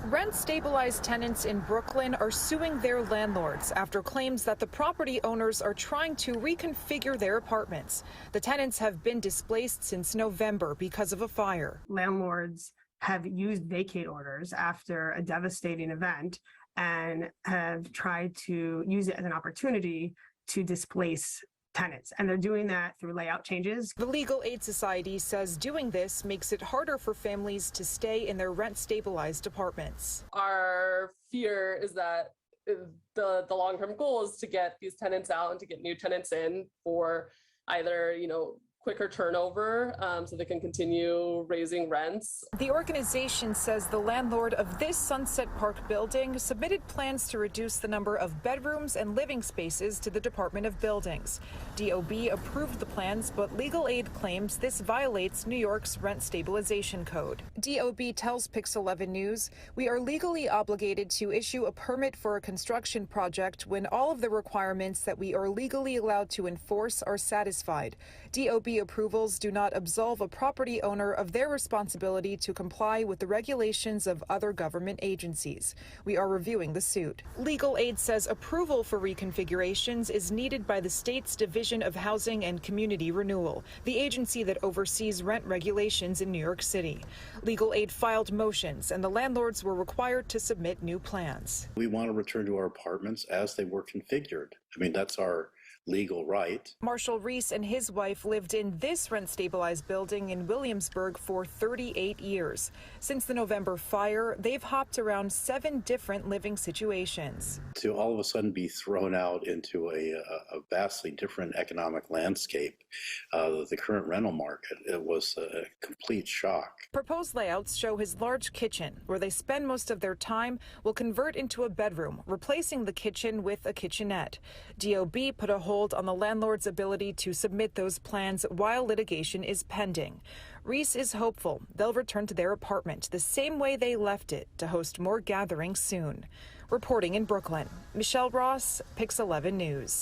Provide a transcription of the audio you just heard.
Rent-stabilized tenants in Brooklyn are suing their landlords after claims that the property owners are trying to reconfigure their apartments. The tenants have been displaced since November because of a fire. Landlords have used vacate orders after a devastating event and have tried to use it as an opportunity to displace tenants, and they're doing that through layout changes. The Legal Aid Society says doing this makes it harder for families to stay in their rent-stabilized apartments. Our fear is that the long-term goal is to get these tenants out and to get new tenants in for either, quicker turnover so they can continue raising rents. The organization says the landlord of this Sunset Park building submitted plans to reduce the number of bedrooms and living spaces to the Department of Buildings. DOB approved the plans, but Legal Aid claims this violates New York's rent stabilization code. DOB tells Pix 11 News, "We are legally obligated to issue a permit for a construction project when all of the requirements that we are legally allowed to enforce are satisfied. DOB approvals do not absolve a property owner of their responsibility to comply with the regulations of other government agencies. We are reviewing the suit." Legal Aid says approval for reconfigurations is needed by the state's Division of Housing and Community Renewal, the agency that oversees rent regulations in New York City. Legal Aid filed motions, and the landlords were required to submit new plans. We want to return to our apartments as they were configured. That's our legal right. Marshall Reese and his wife lived in this rent-stabilized building in Williamsburg for 38 years. Since the November fire, they've hopped around 7 different living situations. To all of a sudden be thrown out into a vastly different economic landscape, the current rental market, it was a complete shock. Proposed layouts show his large kitchen, where they spend most of their time, will convert into a bedroom, replacing the kitchen with a kitchenette. DOB put a hold on the landlord's ability to submit those plans while litigation is pending. Reese is hopeful they'll return to their apartment the same way they left it to host more gatherings soon. Reporting in Brooklyn, Michelle Ross, Pix 11 News.